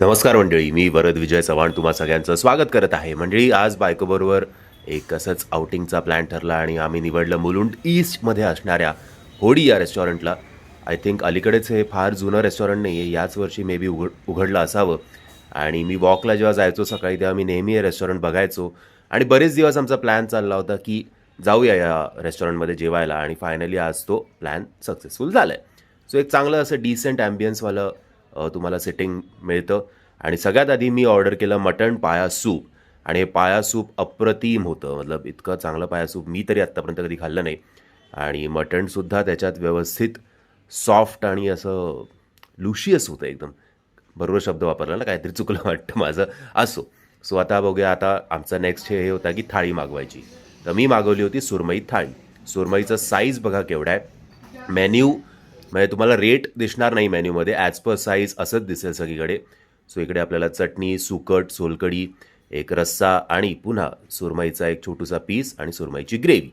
नमस्कार मंडळी, मी वरद विजय चव्हाण तुम्हा सगळ्यांचं स्वागत करत आहे. मंडळी, आज बायकोबरोबर एक असंच आउटिंगचा प्लॅन ठरला आणि आम्ही निवडलं मुलुंड ईस्टमध्ये असणाऱ्या होडी या रेस्टॉरंटला. आय थिंक अलीकडेच हे फार जुनं रेस्टॉरंट नाही आहे, याच वर्षी मे बी उघडलं असावं. आणि मी वॉकला जेव्हा जायचो सकाळी तेव्हा मी नेहमी हे रेस्टॉरंट बघायचो आणि बरेच दिवस आमचा प्लॅन चालला होता की जाऊया या रेस्टॉरंटमध्ये जेवायला आणि फायनली आज तो प्लॅन सक्सेसफुल झाला आहे. सो एक चांगलं असं डिसेंट ॲम्बियन्सवालं तुम्हाला सेटिंग मिळतं. आणि सगळ्यात आधी मी ऑर्डर केलं मटण पाया सूप आणि हे पाया सूप अप्रतिम होतं. मतलब इतकं चांगलं पाया सूप मी तरी आत्तापर्यंत कधी खाल्लं नाही. आणि मटणसुद्धा त्याच्यात व्यवस्थित सॉफ्ट आणि असं लुशियस होतं एकदम. बरोबर शब्द वापरला ना, काहीतरी चुकलं वाटतं माझं. असो. सो आता बघूया, आता आमचा नेक्स्ट हे होता की थाळी मागवायची. तर मी मागवली होती सुरमई थाळी. सुरमईचं साईज बघा केवढा आहे. मेन्यू म्हणजे तुम्हाला रेट दिसणार नाही मेन्यूमध्ये, ॲज पर साईज असंच दिसेल सगळीकडे. सो इकडे आपल्याला चटणी, सुकट, सोलकढी, एक रस्सा आणि पुन्हा सुरमईचा एक छोटूसा पीस आणि सुरमईची ग्रेव्ही.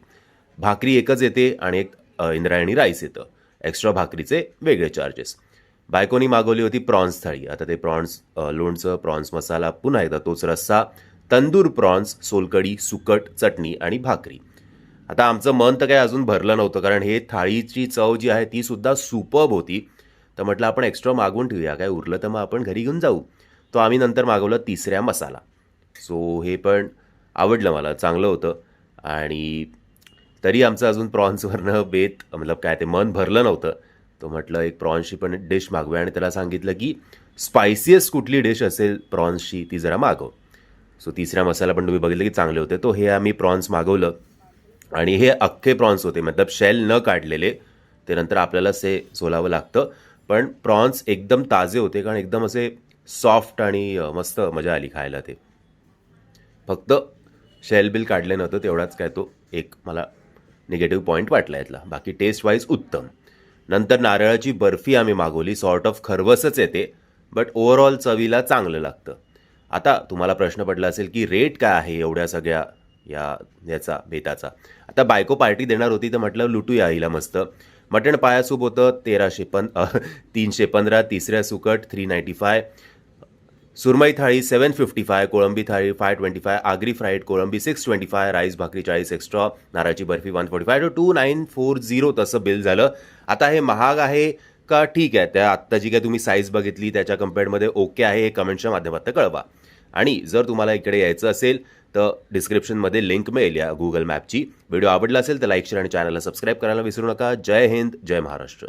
भाकरी एकच येते आणि एक इंद्रायणी राईस येतं. एक्स्ट्रा भाकरीचे वेगळे चार्जेस. बायकोनी मागवली होती प्रॉन्स थाळी. आता ते प्रॉन्स लोणचं, प्रॉन्स मसाला, पुन्हा एकदा तोच रस्सा, तंदूर प्रॉन्स, सोलकढी, सुकट, चटणी आणि भाकरी. आता आमचं मन तर काही अजून भरलं नव्हतं, कारण हे थाळीची चव जी आहे ती सुद्धा सुपर्ब होती. तर म्हटलं आपण एक्स्ट्रा मागवून ठेवूया, काय उरलं तर मग आपण घरी घेऊन जाऊ. तो आम्ही नंतर मागवलं तिसऱ्या मसाला. सो हे पण आवडलं मला, चांगलं होतं. आणि तरी आमचं अजून प्रॉन्सवरनं बेत मतलब काय ते मन भरलं नव्हतं. तो म्हटलं एक प्रॉन्सची पण डिश मागवूया आणि त्याला सांगितलं की स्पायसियस्ट कुठली डिश असेल प्रॉन्सची ती जरा मागव. सो तिसऱ्या मसाला पण तुम्ही बघितलं की चांगले होते. तो हे आम्ही प्रॉन्स मागवलं आणि हे अख्खे प्रॉन्स होते, मतलब शेल न काढलेले. ते नंतर आपल्याला सोलावं लागतं. पण प्रॉन्स एकदम ताजे होते, कारण एकदम असे सॉफ्ट आणि मस्त मजा आली खायला ते. फक्त शेल बिल काढले नव्हतं, तेवढाच काय तो एक मला निगेटिव्ह पॉईंट वाटला यातला. बाकी टेस्ट वाईज उत्तम. नंतर नारळाची बर्फी आम्ही मागवली. सॉर्ट ऑफ खरवसच येते, बट ओव्हरऑल चवीला चांगलं लागतं. आता तुम्हाला प्रश्न पडला असेल की रेट काय आहे एवढ्या सगळ्या याचा बेताचा. आता बायको पार्टी देणार होती तर म्हटलं लुटूया हिला मस्त. मटण पाया सूप होतं 315, तिसऱ्या सुकट 395, सुरमई थाळी 755, कोळंबी थाळी 525, आगरी फ्राईड कोळंबी 625, राईस भाकरी 40 एक्स्ट्रा, नारळाची बर्फी 145, 2940 तसं बिल झालं. आता हे महाग आहे का ठीक आहे, त्या आत्ता जी काय तुम्ही साईज बघितली त्याच्या कम्पेअरमध्ये ओके आहे, हे कमेंटच्या माध्यमातून कळवा. आणि जर तुम्हाला इकडे यायचं असेल तर डिस्क्रिप्शनमध्ये लिंक मिळेल या गुगल मॅपची. व्हिडिओ आवडला असेल तर लाईक, शेअर आणि चॅनलला सबस्क्राईब करायला विसरू नका. जय हिंद, जय महाराष्ट्र.